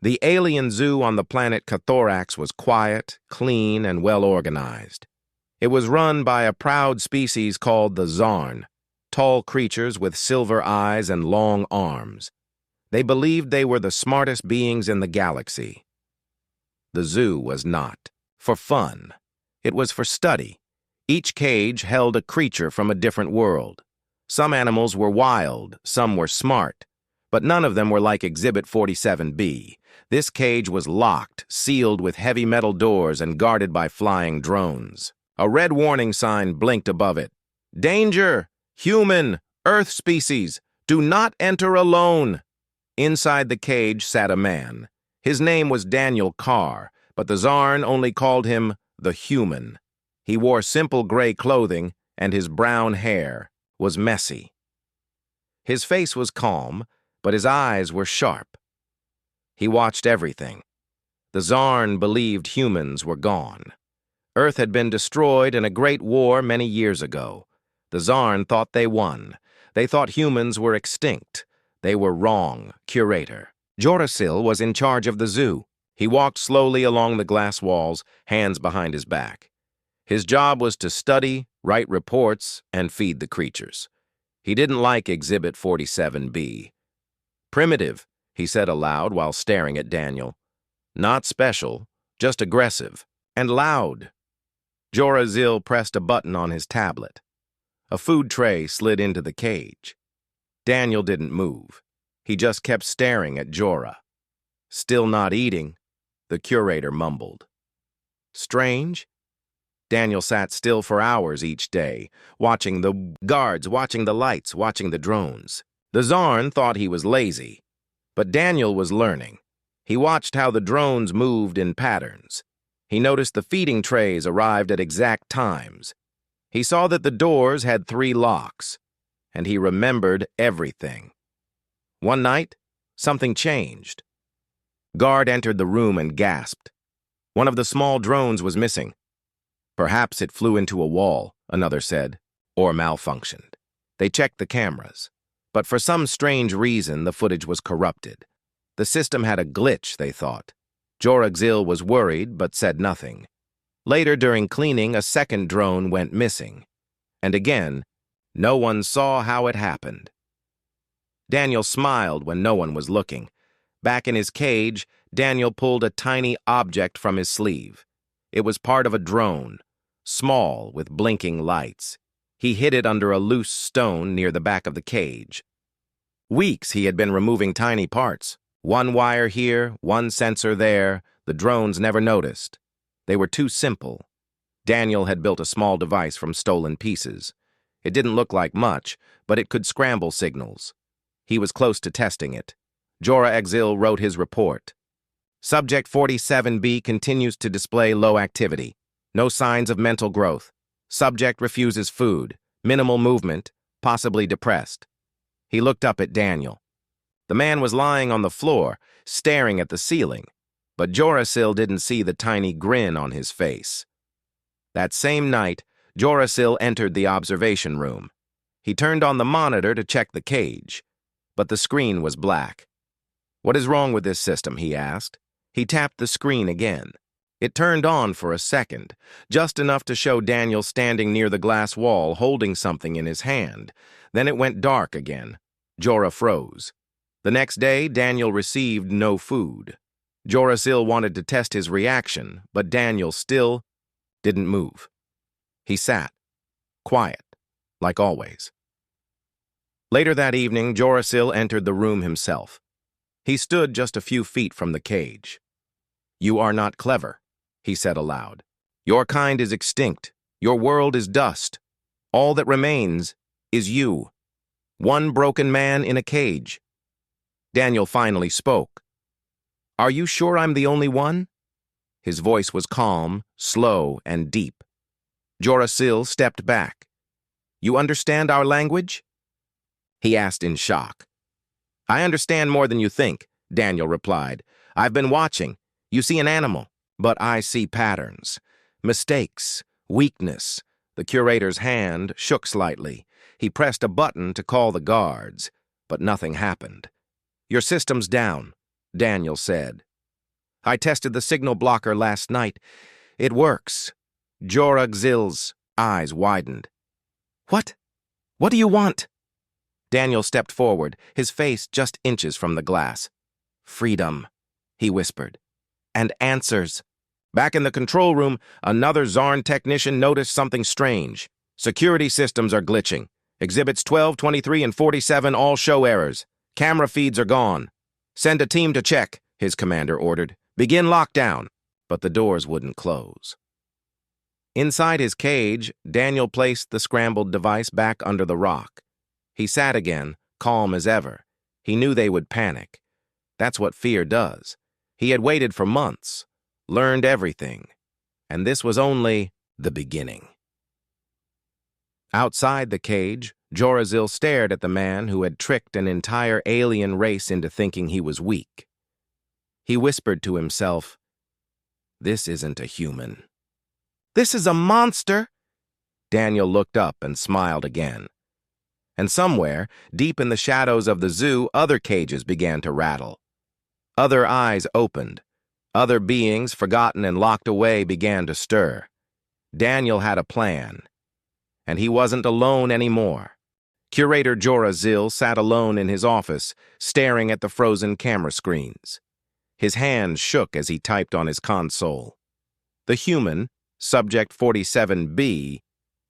The alien zoo on the planet Cathorax was quiet, clean, and well-organized. It was run by a proud species called the Zarn, tall creatures with silver eyes and long arms. They believed they were the smartest beings in the galaxy. The zoo was not for fun. It was for study. Each cage held a creature from a different world. Some animals were wild, some were smart, but none of them were like Exhibit 47B. This cage was locked, sealed with heavy metal doors and guarded by flying drones. A red warning sign blinked above it. Danger! Human! Earth species! Do not enter alone! Inside the cage sat a man. His name was Daniel Carr, but the Zarn only called him the Human. He wore simple gray clothing, and his brown hair was messy. His face was calm, but his eyes were sharp. He watched everything. The Zarn believed humans were gone. Earth had been destroyed in a great war many years ago. The Zarn thought they won. They thought humans were extinct. They were wrong, curator. Jorasil was in charge of the zoo. He walked slowly along the glass walls, hands behind his back. His job was to study, write reports, and feed the creatures. He didn't like Exhibit 47B. Primitive, he said aloud while staring at Daniel. Not special, just aggressive. And loud. Jorazil pressed a button on his tablet. A food tray slid into the cage. Daniel didn't move. He just kept staring at Jorah. Still not eating, the curator mumbled. Strange? Daniel sat still for hours each day, watching the guards, watching the lights, watching the drones. The Zarn thought he was lazy, but Daniel was learning. He watched how the drones moved in patterns. He noticed the feeding trays arrived at exact times. He saw that the doors had 3 locks, and he remembered everything. One night, something changed. Guard entered the room and gasped. One of the small drones was missing. Perhaps it flew into a wall, another said, or malfunctioned. They checked the cameras, but for some strange reason the footage was corrupted. The system had a glitch, they thought. Jorazil was worried but said nothing. Later during cleaning, a second drone went missing. And again, no one saw how it happened. Daniel smiled when no one was looking. Back in his cage, Daniel pulled a tiny object from his sleeve. It was part of a drone, small with blinking lights. He hid it under a loose stone near the back of the cage. Weeks he had been removing tiny parts. One wire here, one sensor there. The drones never noticed. They were too simple. Daniel had built a small device from stolen pieces. It didn't look like much, but it could scramble signals. He was close to testing it. Jorazil wrote his report. Subject 47B continues to display low activity. No signs of mental growth. Subject refuses food. Minimal movement, possibly depressed. He looked up at Daniel. The man was lying on the floor, staring at the ceiling, but Jorazil didn't see the tiny grin on his face. That same night, Jorazil entered the observation room. He turned on the monitor to check the cage, but the screen was black. What is wrong with this system, he asked. He tapped the screen again. It turned on for a second, just enough to show Daniel standing near the glass wall holding something in his hand. Then it went dark again. Jorah froze. The next day, Daniel received no food. Jorazil wanted to test his reaction, but Daniel still didn't move. He sat, quiet, like always. Later that evening, Jorazil entered the room himself. He stood just a few feet from the cage. You are not clever, he said aloud. Your kind is extinct. Your world is dust. All that remains is you. One broken man in a cage. Daniel finally spoke. Are you sure I'm the only one? His voice was calm, slow, and deep. Jorazil stepped back. You understand our language? He asked in shock. I understand more than you think, Daniel replied. I've been watching. You see an animal, but I see patterns. Mistakes, weakness. The curator's hand shook slightly. He pressed a button to call the guards, but nothing happened. Your system's down, Daniel said. I tested the signal blocker last night. It works. Jorah Xil's eyes widened. What? What do you want? Daniel stepped forward, his face just inches from the glass. Freedom, he whispered. And answers. Back in the control room, another Zarn technician noticed something strange. Security systems are glitching. Exhibits 12, 23, and 47 all show errors. Camera feeds are gone. Send a team to check, his commander ordered. Begin lockdown. But the doors wouldn't close. Inside his cage, Daniel placed the scrambled device back under the rock. He sat again, calm as ever. He knew they would panic. That's what fear does. He had waited for months, learned everything, and this was only the beginning. Outside the cage, Jorah Xil stared at the man who had tricked an entire alien race into thinking he was weak. He whispered to himself, "This isn't a human. This is a monster." Daniel looked up and smiled again. And somewhere, deep in the shadows of the zoo, other cages began to rattle. Other eyes opened. Other beings, forgotten and locked away, began to stir. Daniel had a plan. And he wasn't alone anymore. Curator Jorah Xil sat alone in his office, staring at the frozen camera screens. His hands shook as he typed on his console. The human, Subject 47B,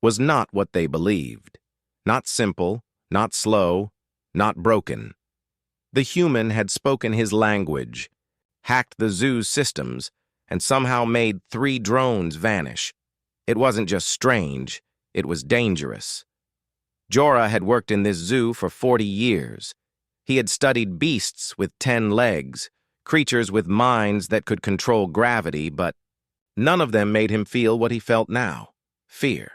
was not what they believed. Not simple, not slow, not broken. The human had spoken his language, hacked the zoo's systems, and somehow made 3 drones vanish. It wasn't just strange, it was dangerous. Jorah had worked in this zoo for 40 years. He had studied beasts with 10 legs, creatures with minds that could control gravity, but none of them made him feel what he felt now, fear.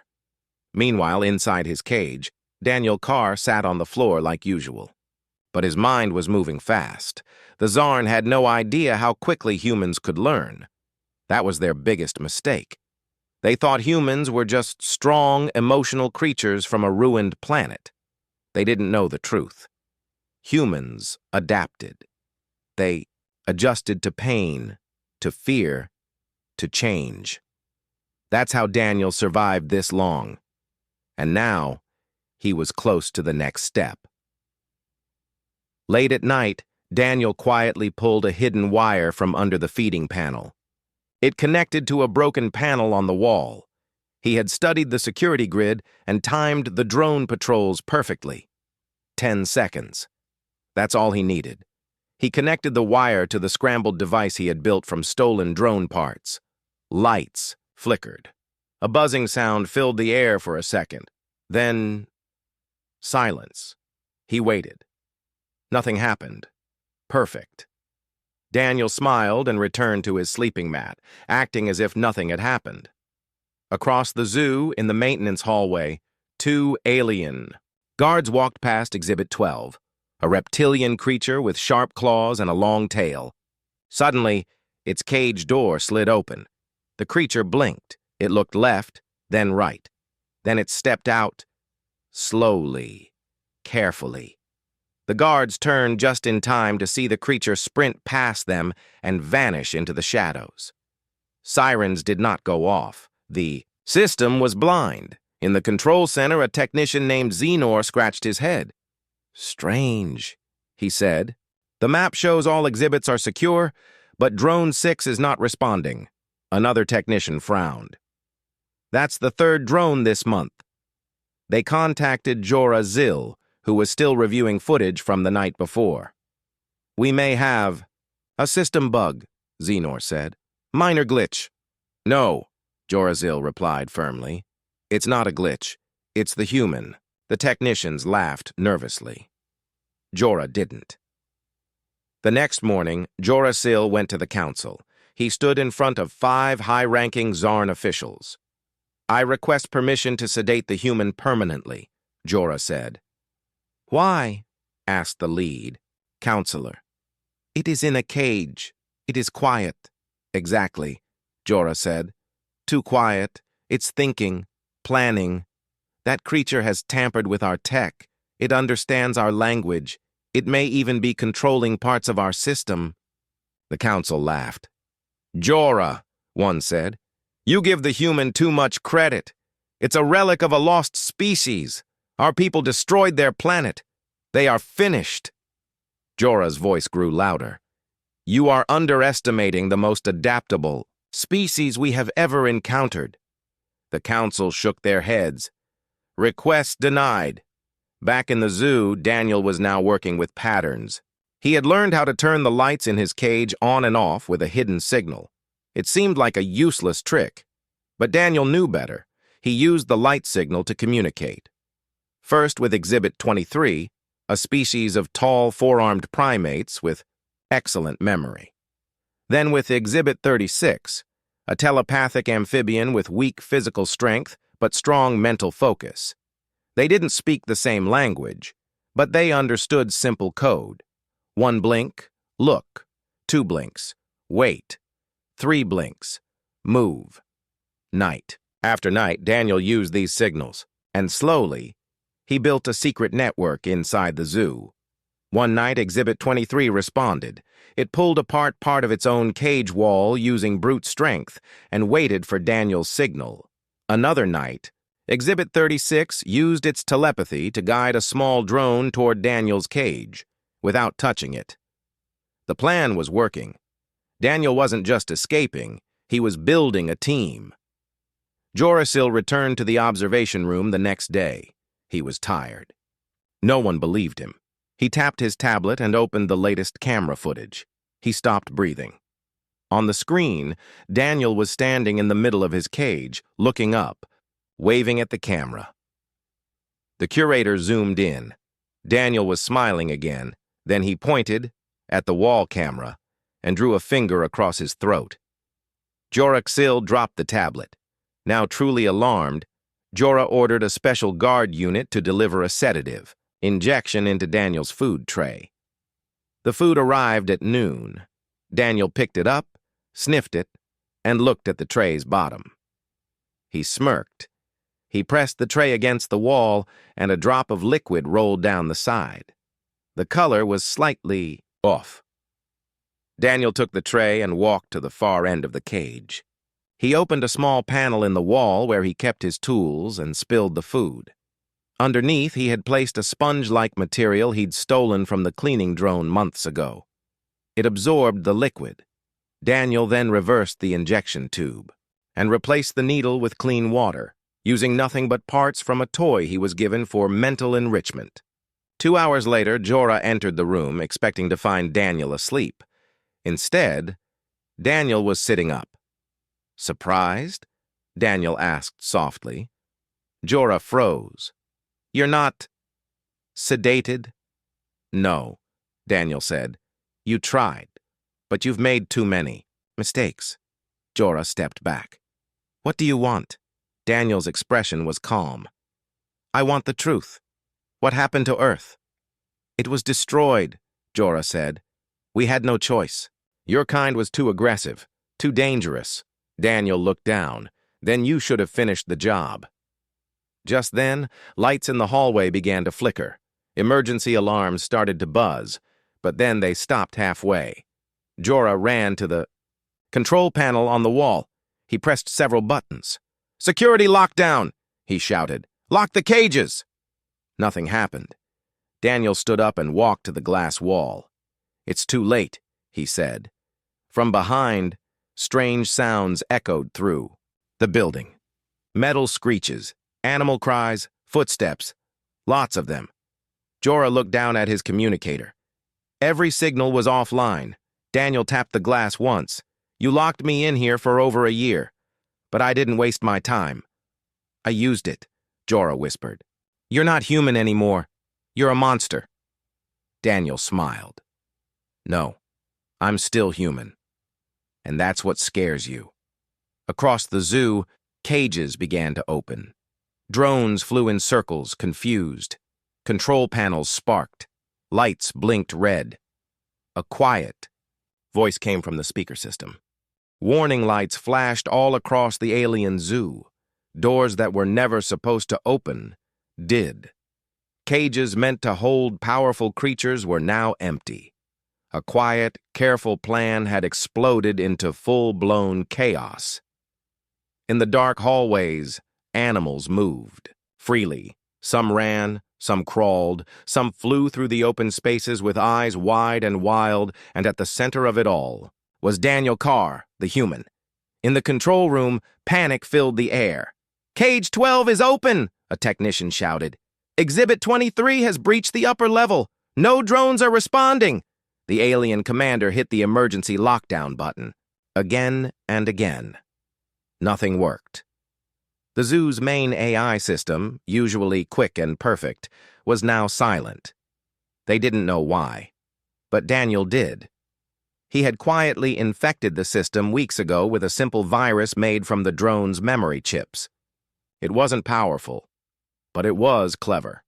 Meanwhile, inside his cage, Daniel Carr sat on the floor like usual. But his mind was moving fast. The Zarn had no idea how quickly humans could learn. That was their biggest mistake. They thought humans were just strong, emotional creatures from a ruined planet. They didn't know the truth. Humans adapted. They adjusted to pain, to fear, to change. That's how Daniel survived this long. And now, he was close to the next step. Late at night, Daniel quietly pulled a hidden wire from under the feeding panel. It connected to a broken panel on the wall. He had studied the security grid and timed the drone patrols perfectly. 10 seconds. That's all he needed. He connected the wire to the scrambled device he had built from stolen drone parts. Lights flickered. A buzzing sound filled the air for a second. Then, silence. He waited. Nothing happened. Perfect. Daniel smiled and returned to his sleeping mat, acting as if nothing had happened. Across the zoo, in the maintenance hallway, 2 alien guards walked past Exhibit 12, a reptilian creature with sharp claws and a long tail. Suddenly, its cage door slid open. The creature blinked. It looked left, then right. Then it stepped out, slowly, carefully. The guards turned just in time to see the creature sprint past them and vanish into the shadows. Sirens did not go off. The system was blind. In the control center, a technician named Xenor scratched his head. "Strange," he said. "The map shows all exhibits are secure, but Drone 6 is not responding." Another technician frowned. "That's the 3rd drone this month." They contacted Jorah Xil, who was still reviewing footage from the night before. "We may have a system bug," Xenor said. "Minor glitch." "No," Jorah Xil replied firmly. "It's not a glitch. It's the human." The technicians laughed nervously. Jorah didn't. The next morning, Jorah Xil went to the council. He stood in front of 5 high-ranking Zarn officials. "I request permission to sedate the human permanently," Jorah said. "Why?" asked the lead, counselor. "It is in a cage. It is quiet." "Exactly," Jorah said. "Too quiet. It's thinking, planning. That creature has tampered with our tech. It understands our language. It may even be controlling parts of our system." The council laughed. Jorah, one said. You give the human too much credit. It's a relic of a lost species. Our people destroyed their planet. They are finished. Jorah's voice grew louder. You are underestimating the most adaptable species we have ever encountered. The council shook their heads. Request denied. Back in the zoo, Daniel was now working with patterns. He had learned how to turn the lights in his cage on and off with a hidden signal. It seemed like a useless trick, but Daniel knew better. He used the light signal to communicate. First with Exhibit 23, a species of tall, four-armed primates with excellent memory. Then with Exhibit 36, a telepathic amphibian with weak physical strength but strong mental focus. They didn't speak the same language, but they understood simple code. 1 blink, look. 2 blinks, wait. 3 blinks, move. Night. After night, Daniel used these signals, and slowly, he built a secret network inside the zoo. One night, Exhibit 23 responded. It pulled apart part of its own cage wall using brute strength and waited for Daniel's signal. Another night, Exhibit 36 used its telepathy to guide a small drone toward Daniel's cage, without touching it. The plan was working. Daniel wasn't just escaping, he was building a team. Jorasil returned to the observation room the next day. He was tired. No one believed him. He tapped his tablet and opened the latest camera footage. He stopped breathing. On the screen, Daniel was standing in the middle of his cage, looking up, waving at the camera. The curator zoomed in. Daniel was smiling again. Then he pointed at the wall camera and drew a finger across his throat. Jorasil dropped the tablet. Now truly alarmed, Jorah ordered a special guard unit to deliver a sedative, injection into Daniel's food tray. The food arrived at noon. Daniel picked it up, sniffed it, and looked at the tray's bottom. He smirked. He pressed the tray against the wall, and a drop of liquid rolled down the side. The color was slightly off. Daniel took the tray and walked to the far end of the cage. He opened a small panel in the wall where he kept his tools and spilled the food. Underneath, he had placed a sponge-like material he'd stolen from the cleaning drone months ago. It absorbed the liquid. Daniel then reversed the injection tube and replaced the needle with clean water, using nothing but parts from a toy he was given for mental enrichment. 2 hours later, Jorah entered the room, expecting to find Daniel asleep. Instead, Daniel was sitting up. Surprised? Daniel asked softly. Jorah froze. You're not sedated? No, Daniel said. You tried, but you've made too many mistakes. Jorah stepped back. What do you want? Daniel's expression was calm. I want the truth. What happened to Earth? It was destroyed, Jorah said. We had no choice. Your kind was too aggressive, too dangerous. Daniel looked down. Then you should have finished the job. Just then, lights in the hallway began to flicker. Emergency alarms started to buzz, but then they stopped halfway. Jorah ran to the control panel on the wall. He pressed several buttons. Security lockdown, he shouted. Lock the cages! Nothing happened. Daniel stood up and walked to the glass wall. It's too late, he said. From behind, strange sounds echoed through the building. Metal screeches, animal cries, footsteps, lots of them. Jorah looked down at his communicator. Every signal was offline. Daniel tapped the glass once. You locked me in here for over a year, but I didn't waste my time. I used it, Jorah whispered. You're not human anymore. You're a monster. Daniel smiled. No, I'm still human. And that's what scares you. Across the zoo, cages began to open. Drones flew in circles, confused. Control panels sparked. Lights blinked red. A quiet voice came from the speaker system. Warning lights flashed all across the alien zoo. Doors that were never supposed to open did. Cages meant to hold powerful creatures were now empty. A quiet, careful plan had exploded into full-blown chaos. In the dark hallways, animals moved, freely. Some ran, some crawled, some flew through the open spaces with eyes wide and wild, and at the center of it all was Daniel Carr, the human. In the control room, panic filled the air. "Cage 12 is open!" a technician shouted. "Exhibit 23 has breached the upper level. No drones are responding." The alien commander hit the emergency lockdown button. Again and again. Nothing worked. The zoo's main AI system, usually quick and perfect, was now silent. They didn't know why, but Daniel did. He had quietly infected the system weeks ago with a simple virus made from the drone's memory chips. It wasn't powerful, but it was clever.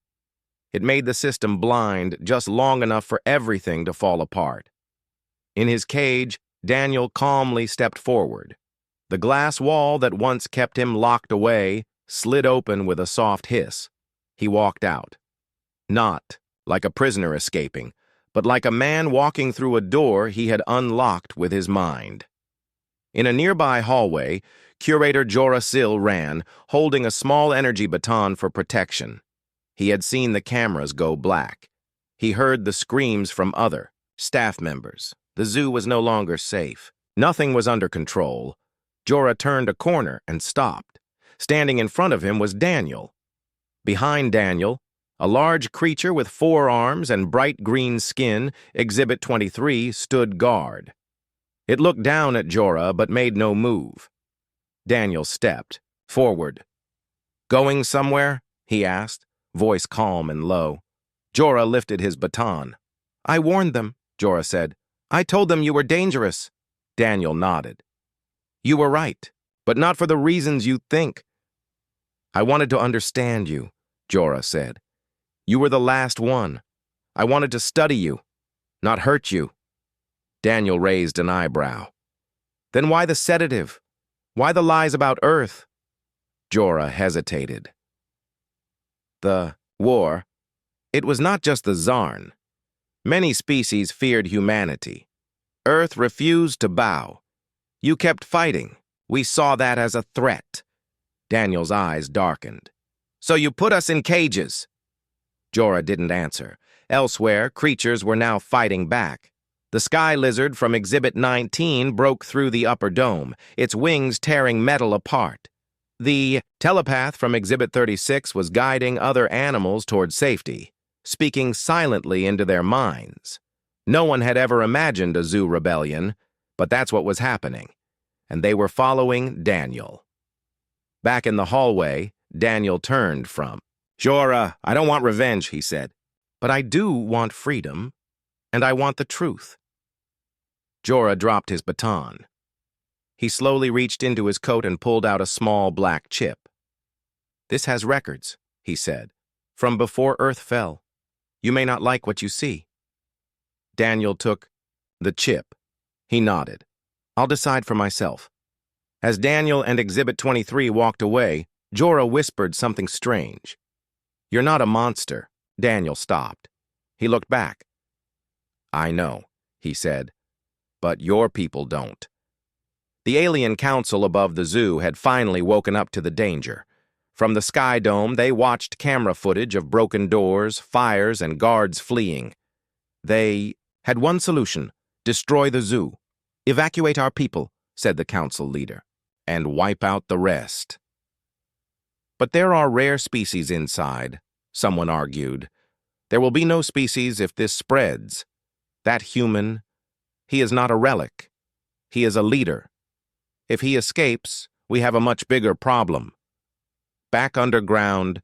It made the system blind just long enough for everything to fall apart. In his cage, Daniel calmly stepped forward. The glass wall that once kept him locked away slid open with a soft hiss. He walked out. Not like a prisoner escaping, but like a man walking through a door he had unlocked with his mind. In a nearby hallway, Curator Jorah Sill ran, holding a small energy baton for protection. He had seen the cameras go black. He heard the screams from other staff members. The zoo was no longer safe. Nothing was under control. Jorah turned a corner and stopped. Standing in front of him was Daniel. Behind Daniel, a large creature with 4 arms and bright green skin, Exhibit 23, stood guard. It looked down at Jorah but made no move. Daniel stepped forward. "Going somewhere?" he asked, voice calm and low. Jorah lifted his baton. "I warned them," Jorah said. "I told them you were dangerous." Daniel nodded. "You were right, but not for the reasons you think." "I wanted to understand you," Jorah said. "You were the last one. I wanted to study you, not hurt you." Daniel raised an eyebrow. "Then why the sedative? Why the lies about Earth?" Jorah hesitated. "The war, it was not just the Zarn. Many species feared humanity. Earth refused to bow. You kept fighting. We saw that as a threat." Daniel's eyes darkened. "So you put us in cages." Jorah didn't answer. Elsewhere, creatures were now fighting back. The sky lizard from Exhibit 19 broke through the upper dome, its wings tearing metal apart. The telepath from Exhibit 36 was guiding other animals toward safety, speaking silently into their minds. No one had ever imagined a zoo rebellion, but that's what was happening, and they were following Daniel. Back in the hallway, Daniel turned from Jorah. "I don't want revenge," he said, "but I do want freedom, and I want the truth." Jorah dropped his baton. He slowly reached into his coat and pulled out a small black chip. "This has records," he said, "from before Earth fell. You may not like what you see." Daniel took the chip. He nodded. "I'll decide for myself." As Daniel and Exhibit 23 walked away, Jorah whispered something strange. "You're not a monster." Daniel stopped. He looked back. "I know," he said, "but your people don't." The alien council above the zoo had finally woken up to the danger. From the Sky Dome, they watched camera footage of broken doors, fires, and guards fleeing. They had one solution: destroy the zoo. "Evacuate our people," said the council leader, "and wipe out the rest." "But there are rare species inside," someone argued. "There will be no species if this spreads. That human, he is not a relic. He is a leader. If he escapes, we have a much bigger problem." Back underground,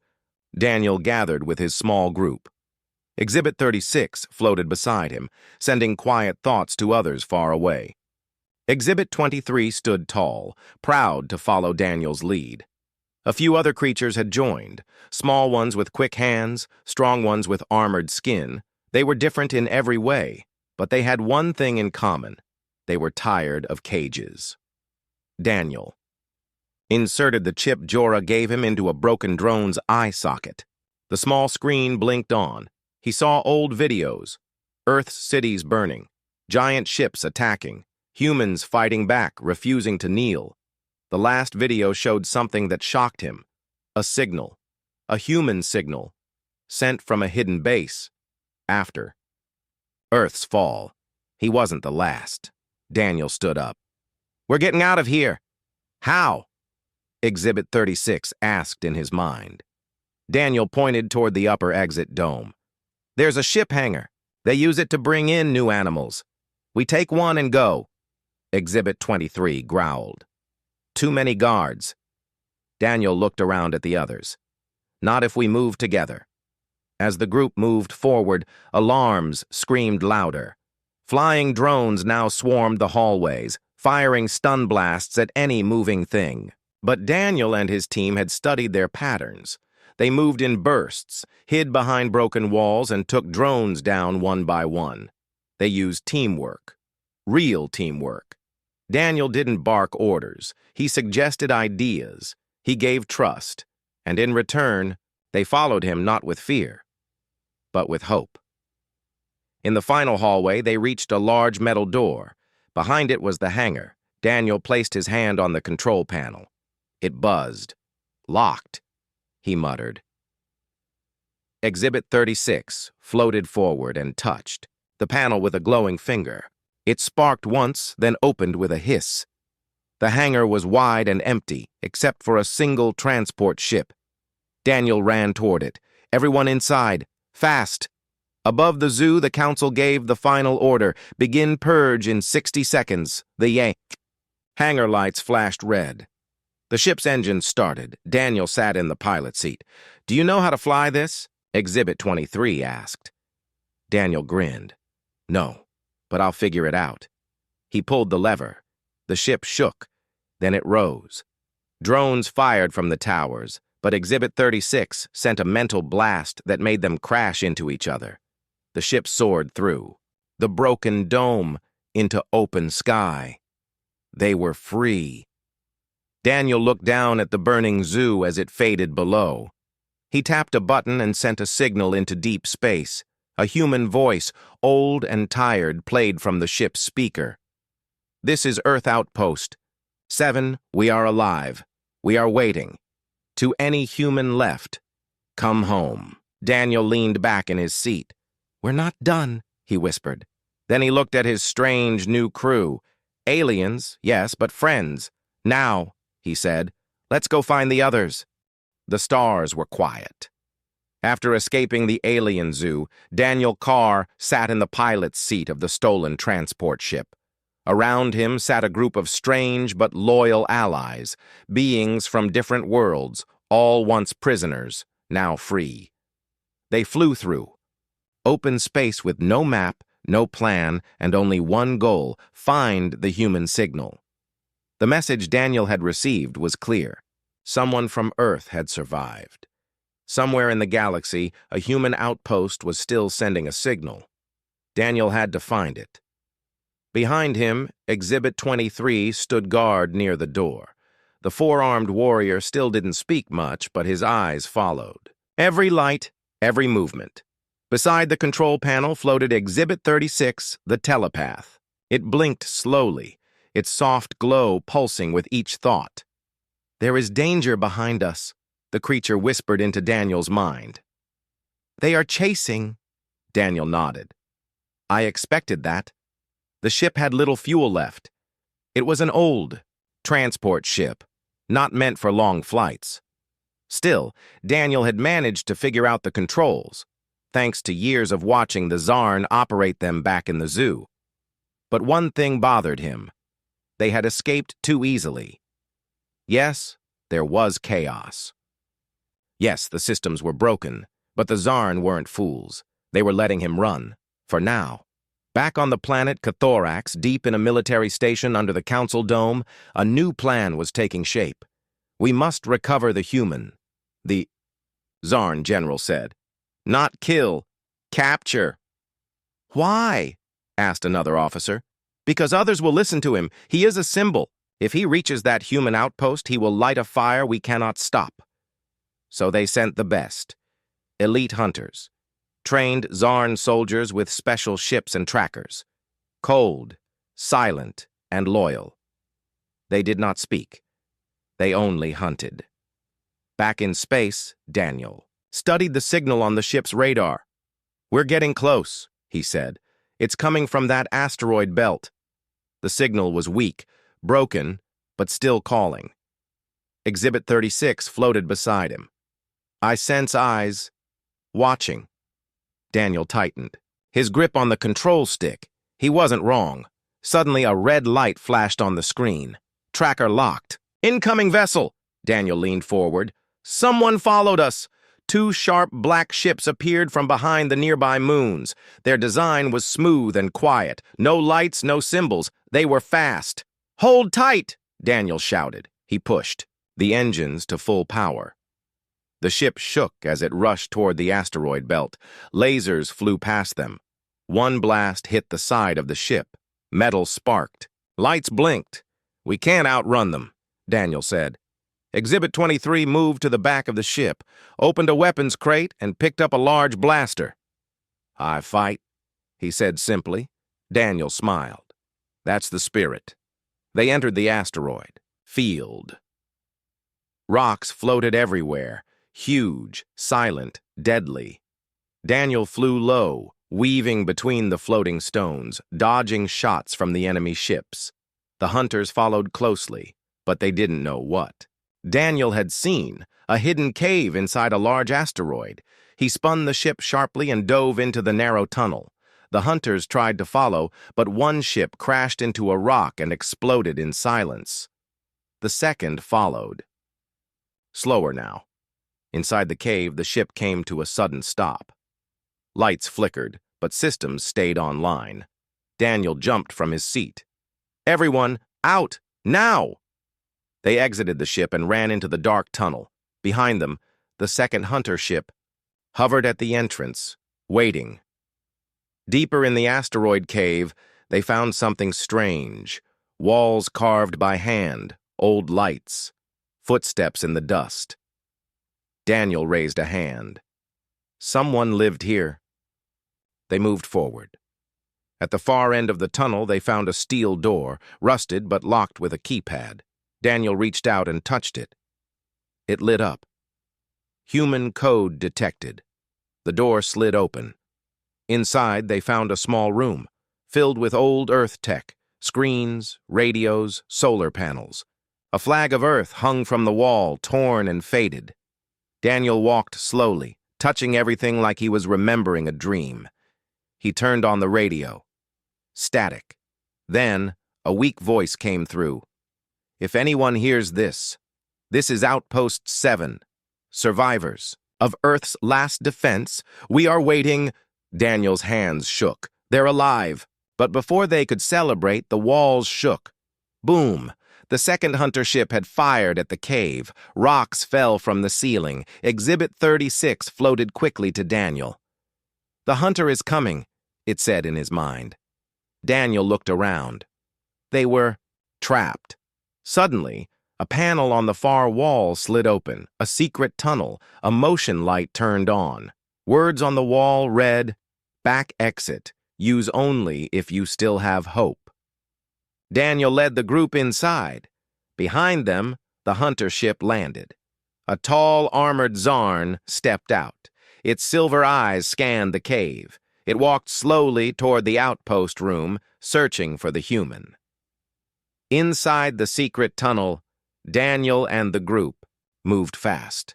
Daniel gathered with his small group. Exhibit 36 floated beside him, sending quiet thoughts to others far away. Exhibit 23 stood tall, proud to follow Daniel's lead. A few other creatures had joined, small ones with quick hands, strong ones with armored skin. They were different in every way, but they had one thing in common. They were tired of cages. Daniel inserted the chip Jorah gave him into a broken drone's eye socket. The small screen blinked on. He saw old videos, Earth's cities burning, Giant ships attacking, humans fighting back, refusing to kneel. The last video showed something that shocked him. A signal. A human signal. Sent from a hidden base. After Earth's fall. He wasn't the last. Daniel stood up. "We're getting out of here." "How?" Exhibit 36 asked in his mind. Daniel pointed toward the upper exit dome. "There's a ship hangar. They use it to bring in new animals. We take one and go." Exhibit 23 growled. "Too many guards." Daniel looked around at the others. "Not if we move together." As the group moved forward, alarms screamed louder. Flying drones now swarmed the hallways, firing stun blasts at any moving thing. But Daniel and his team had studied their patterns. They moved in bursts, hid behind broken walls, and took drones down one by one. They used teamwork. Real teamwork. Daniel didn't bark orders. He suggested ideas. He gave trust. And in return, they followed him not with fear, but with hope. In the final hallway, they reached a large metal door. Behind it was the hangar. Daniel placed his hand on the control panel. It buzzed. "Locked," he muttered. Exhibit 36 floated forward and touched the panel with a glowing finger. It sparked once, then opened with a hiss. The hangar was wide and empty, except for a single transport ship. Daniel ran toward it. "Everyone inside. Fast." Above the zoo, the council gave the final order. "Begin purge in 60 seconds. The yank." Hangar lights flashed red. The ship's engine started. Daniel sat in the pilot seat. "Do you know how to fly this?" Exhibit 23 asked. Daniel grinned. "No, but I'll figure it out." He pulled the lever. The ship shook. Then it rose. Drones fired from the towers, but Exhibit 36 sent a mental blast that made them crash into each other. The ship soared through the broken dome into open sky. They were free. Daniel looked down at the burning zoo as it faded below. He tapped a button and sent a signal into deep space. A human voice, old and tired, played from the ship's speaker. "This is Earth Outpost. 7, we are alive. We are waiting. To any human left, come home." Daniel leaned back in his seat. "We're not done," he whispered. Then he looked at his strange new crew. "Aliens, yes, but friends. Now," he said, "let's go find the others." The stars were quiet. After escaping the alien zoo, Daniel Carr sat in the pilot's seat of the stolen transport ship. Around him sat a group of strange but loyal allies, beings from different worlds, all once prisoners, now free. They flew through open space with no map, no plan, and only one goal: find the human signal. The message Daniel had received was clear. Someone from Earth had survived. Somewhere in the galaxy, a human outpost was still sending a signal. Daniel had to find it. Behind him, Exhibit 23 stood guard near the door. The four-armed warrior still didn't speak much, but his eyes followed every light, every movement. Beside the control panel floated Exhibit 36, the telepath. It blinked slowly, its soft glow pulsing with each thought. "There is danger behind us," the creature whispered into Daniel's mind. "They are chasing." Daniel nodded. "I expected that." The ship had little fuel left. It was an old transport ship, not meant for long flights. Still, Daniel had managed to figure out the controls, thanks to years of watching the Zarn operate them back in the zoo. But one thing bothered him. They had escaped too easily. Yes, there was chaos. Yes, the systems were broken, but the Zarn weren't fools. They were letting him run, for now. Back on the planet Cathorax, deep in a military station under the Council Dome, a new plan was taking shape. "We must recover the human," the Zarn general said. "Not kill, capture." "Why?" asked another officer. "Because others will listen to him. He is a symbol. If he reaches that human outpost, he will light a fire we cannot stop." So they sent the best. Elite hunters. Trained Zarn soldiers with special ships and trackers. Cold, silent, and loyal. They did not speak. They only hunted. Back in space, Daniel studied the signal on the ship's radar. "We're getting close," he said. "It's coming from that asteroid belt." The signal was weak, broken, but still calling. Exhibit 36 floated beside him. "I sense eyes. Watching." Daniel tightened. His grip on the control stick. He wasn't wrong. Suddenly, a red light flashed on the screen. Tracker locked. "Incoming vessel!" Daniel leaned forward. "Someone followed us!" Two sharp black ships appeared from behind the nearby moons. Their design was smooth and quiet. No lights, no symbols. They were fast. "Hold tight!" Daniel shouted. He pushed the engines to full power. The ship shook as it rushed toward the asteroid belt. Lasers flew past them. One blast hit the side of the ship. Metal sparked. Lights blinked. "We can't outrun them," Daniel said. Exhibit 23 moved to the back of the ship, opened a weapons crate, and picked up a large blaster. "I fight," he said simply. Daniel smiled. "That's the spirit." They entered the asteroid field. Rocks floated everywhere, huge, silent, deadly. Daniel flew low, weaving between the floating stones, dodging shots from the enemy ships. The hunters followed closely, but they didn't know what. Daniel had seen a hidden cave inside a large asteroid. He spun the ship sharply and dove into the narrow tunnel. The hunters tried to follow, but one ship crashed into a rock and exploded in silence. The second followed. Slower now. Inside the cave, the ship came to a sudden stop. Lights flickered, but systems stayed online. Daniel jumped from his seat. "Everyone, out, now!" They exited the ship and ran into the dark tunnel. Behind them, the second hunter ship hovered at the entrance, waiting. Deeper in the asteroid cave, they found something strange. Walls carved by hand, old lights, footsteps in the dust. Daniel raised a hand. Someone lived here. They moved forward. At the far end of the tunnel, they found a steel door, rusted but locked with a keypad. Daniel reached out and touched it. It lit up. Human code detected. The door slid open. Inside, they found a small room, filled with old Earth tech, screens, radios, solar panels. A flag of Earth hung from the wall, torn and faded. Daniel walked slowly, touching everything like he was remembering a dream. He turned on the radio. Static. Then, a weak voice came through. "If anyone hears this, this is Outpost 7. Survivors of Earth's last defense. We are waiting." Daniel's hands shook. "They're alive." But before they could celebrate, the walls shook. Boom! The second hunter ship had fired at the cave. Rocks fell from the ceiling. Exhibit 36 floated quickly to Daniel. "The hunter is coming," it said in his mind. Daniel looked around. They were trapped. Suddenly, a panel on the far wall slid open, a secret tunnel. A motion light turned on. Words on the wall read, "Back exit. Use only if you still have hope." Daniel led the group inside. Behind them, the hunter ship landed. A tall, armored Zarn stepped out. Its silver eyes scanned the cave. It walked slowly toward the outpost room, searching for the human. Inside the secret tunnel, Daniel and the group moved fast.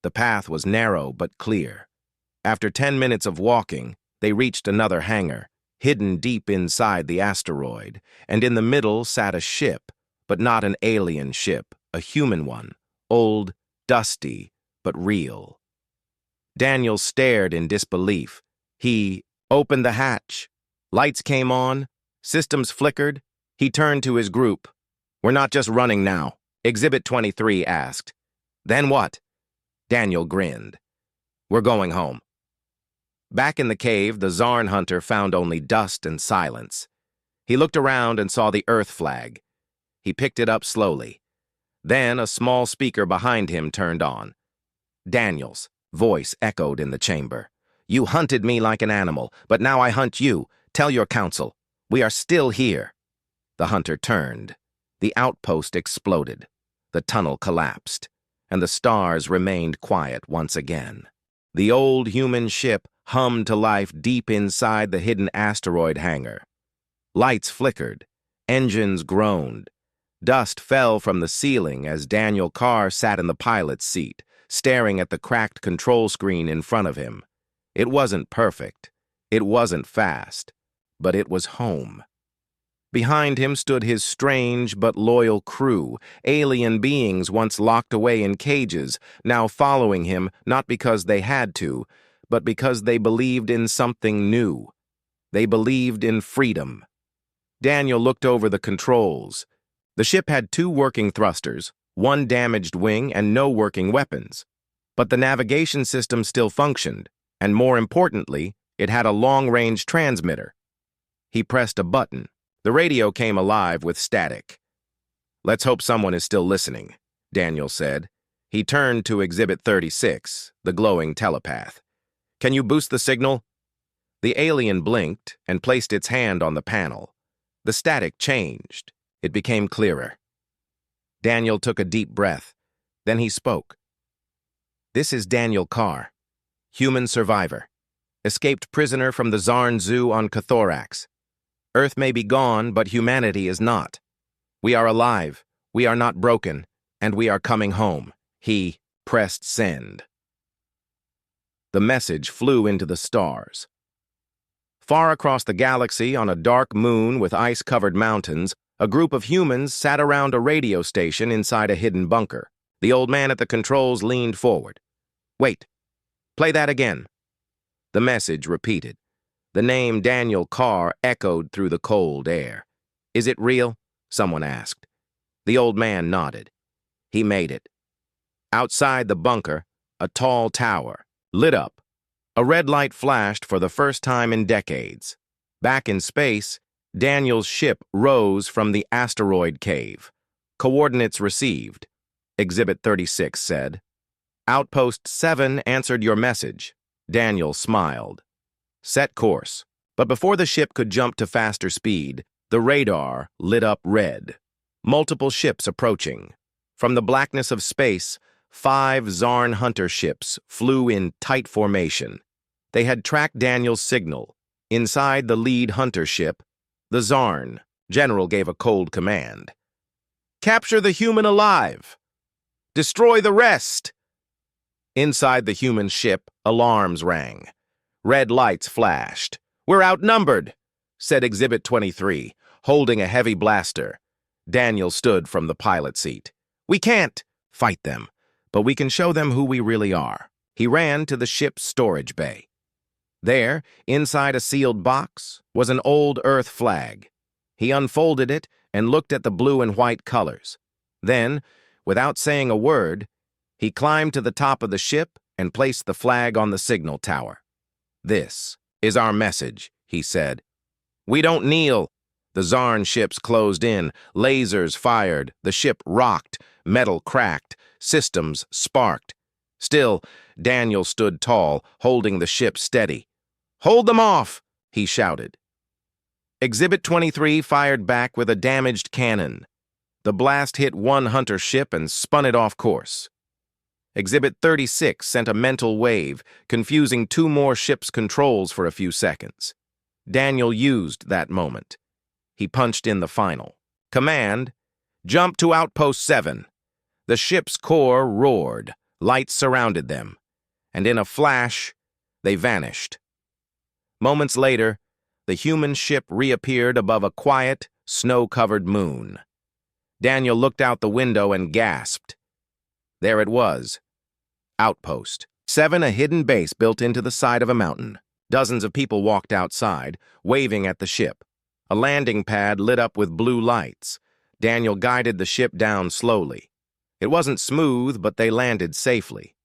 The path was narrow but clear. After 10 minutes of walking, they reached another hangar, hidden deep inside the asteroid, and in the middle sat a ship, but not an alien ship, a human one, old, dusty, but real. Daniel stared in disbelief. He opened the hatch. Lights came on. Systems flickered. He turned to his group. "We're not just running now," Exhibit 23 asked. "Then what?" Daniel grinned. "We're going home." Back in the cave, the Zarn hunter found only dust and silence. He looked around and saw the Earth flag. He picked it up slowly. Then a small speaker behind him turned on. Daniel's voice echoed in the chamber. "You hunted me like an animal, but now I hunt you. Tell your council. We are still here. The hunter turned. The outpost exploded. The tunnel collapsed, and the stars remained quiet once again. The old human ship hummed to life deep inside the hidden asteroid hangar. Lights flickered. Engines groaned. Dust fell from the ceiling as Daniel Carr sat in the pilot's seat, staring at the cracked control screen in front of him. It wasn't perfect. It wasn't fast. But it was home. Behind him stood his strange but loyal crew, alien beings once locked away in cages, now following him not because they had to, but because they believed in something new. They believed in freedom. Daniel looked over the controls. The ship had 2 working thrusters, 1 damaged wing, and no working weapons. But the navigation system still functioned, and more importantly, it had a long-range transmitter. He pressed a button. The radio came alive with static. "Let's hope someone is still listening," Daniel said. He turned to Exhibit 36, the glowing telepath. "Can you boost the signal?" The alien blinked and placed its hand on the panel. The static changed. It became clearer. Daniel took a deep breath. Then he spoke. "This is Daniel Carr, human survivor, escaped prisoner from the Zarn Zoo on Cathorax. Earth may be gone, but humanity is not. We are alive, we are not broken, and we are coming home." He pressed send. The message flew into the stars. Far across the galaxy, on a dark moon with ice-covered mountains, a group of humans sat around a radio station inside a hidden bunker. The old man at the controls leaned forward. "Wait. Play that again." The message repeated. The name Daniel Carr echoed through the cold air. "Is it real?" someone asked. The old man nodded. He made it. Outside the bunker, a tall tower, lit up. A red light flashed for the first time in decades. Back in space, Daniel's ship rose from the asteroid cave. "Coordinates received," Exhibit 36 said. "Outpost 7 answered your message." Daniel smiled. "Set course." But before the ship could jump to faster speed, the radar lit up red. Multiple ships approaching. From the blackness of space, 5 Zarn hunter ships flew in tight formation. They had tracked Daniel's signal. Inside the lead hunter ship, the Zarn general gave a cold command. "Capture the human alive! Destroy the rest!" Inside the human ship, alarms rang. Red lights flashed. "We're outnumbered," said Exhibit 23, holding a heavy blaster. Daniel stood from the pilot seat. "We can't fight them, but we can show them who we really are." He ran to the ship's storage bay. There, inside a sealed box, was an old Earth flag. He unfolded it and looked at the blue and white colors. Then, without saying a word, he climbed to the top of the ship and placed the flag on the signal tower. "This is our message," he said. "We don't kneel." The Zarn ships closed in, lasers fired, the ship rocked, metal cracked, systems sparked. Still, Daniel stood tall, holding the ship steady. "Hold them off!" he shouted. Exhibit 23 fired back with a damaged cannon. The blast hit one hunter ship and spun it off course. Exhibit 36 sent a mental wave, confusing 2 more ships' controls for a few seconds. Daniel used that moment. He punched in the final. "Command, jump to Outpost 7. The ship's core roared. Lights surrounded them. And in a flash, they vanished. Moments later, the human ship reappeared above a quiet, snow-covered moon. Daniel looked out the window and gasped. There it was. Outpost 7, a hidden base built into the side of a mountain. Dozens of people walked outside, waving at the ship. A landing pad lit up with blue lights. Daniel guided the ship down slowly. It wasn't smooth, but they landed safely.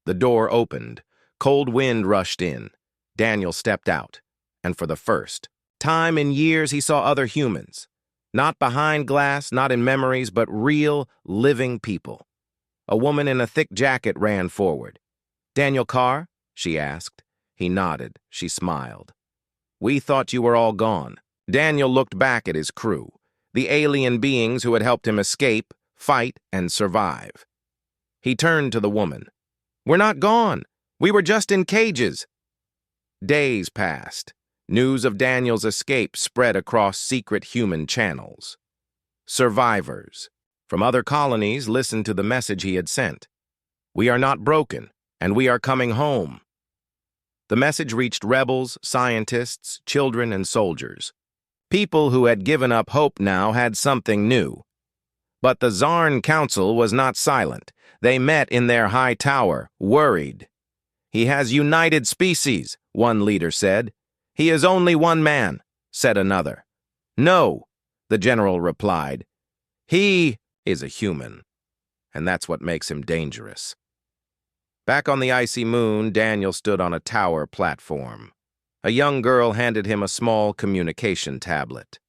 The door opened. Cold wind rushed in. Daniel stepped out, and for the first time in years he saw other humans. Not behind glass, not in memories, but real, living people. A woman in a thick jacket ran forward. "Daniel Carr?" she asked. He nodded. She smiled. "We thought you were all gone." Daniel looked back at his crew, the alien beings who had helped him escape, fight, and survive. He turned to the woman. "We're not gone. We were just in cages." Days passed. News of Daniel's escape spread across secret human channels. Survivors from other colonies listened to the message he had sent. "We are not broken, and we are coming home." The message reached rebels, scientists, children, and soldiers. People who had given up hope now had something new. But the Zarn Council was not silent. They met in their high tower, worried. "He has united species," one leader said. "He is only one man," said another. "No," the general replied. "He is a human, and that's what makes him dangerous." Back on the icy moon, Daniel stood on a tower platform. A young girl handed him a small communication tablet.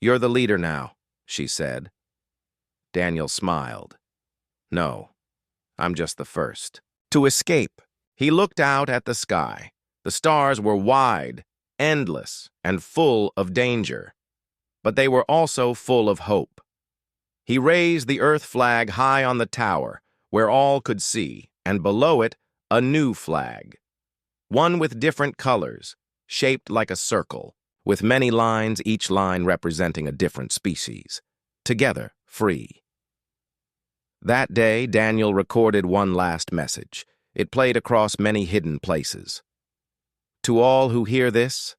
"You're the leader now," she said. Daniel smiled. "No, I'm just the first." To escape, he looked out at the sky. The stars were wide, endless, and full of danger. But they were also full of hope. He raised the Earth flag high on the tower, where all could see, and below it, a new flag. One with different colors, shaped like a circle, with many lines, each line representing a different species. Together, free. That day, Daniel recorded one last message. It played across many hidden places. "To all who hear this,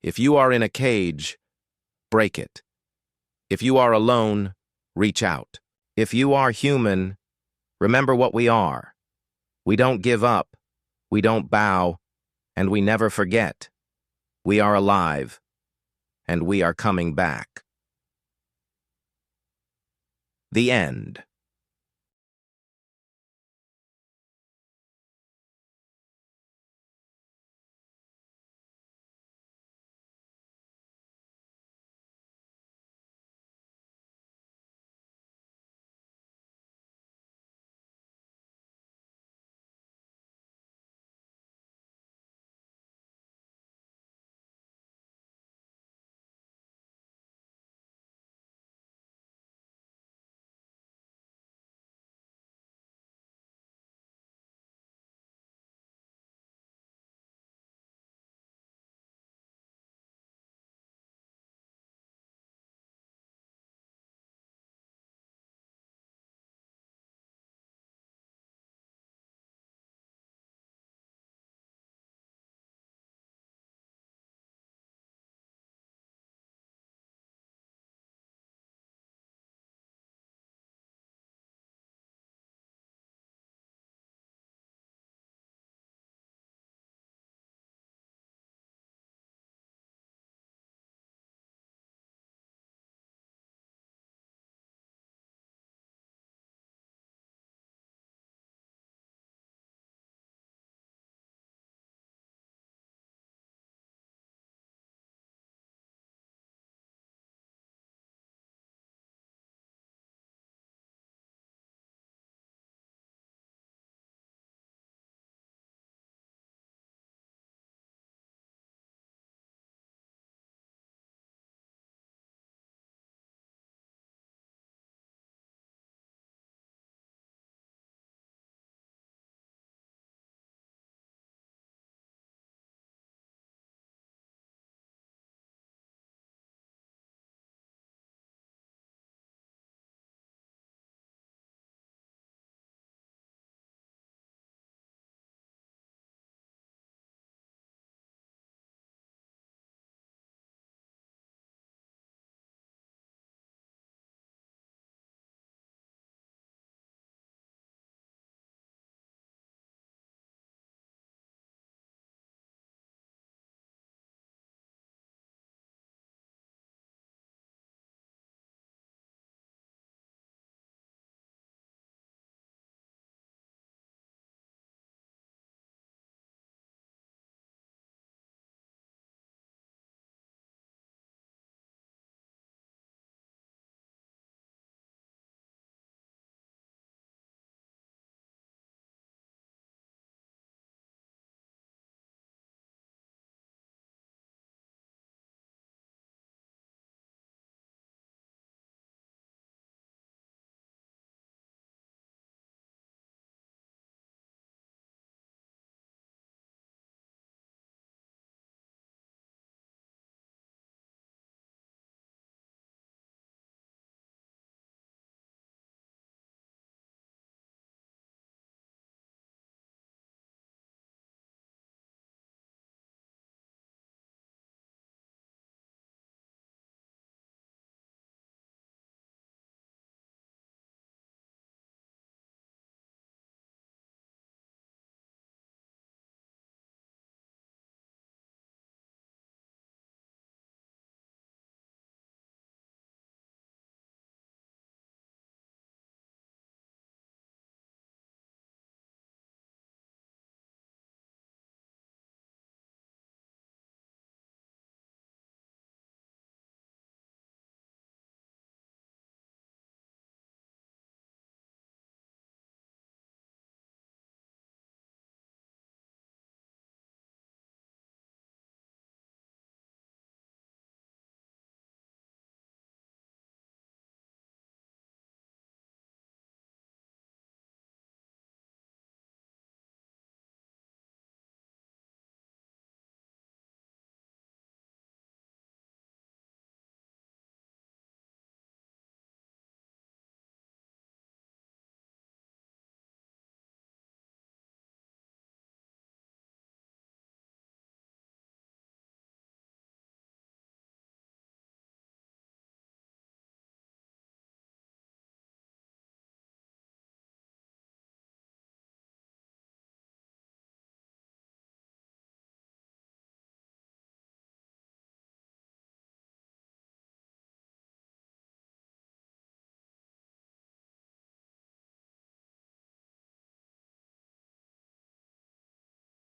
if you are in a cage, break it. If you are alone, reach out. If you are human, remember what we are. We don't give up, we don't bow, and we never forget. We are alive, and we are coming back." The end.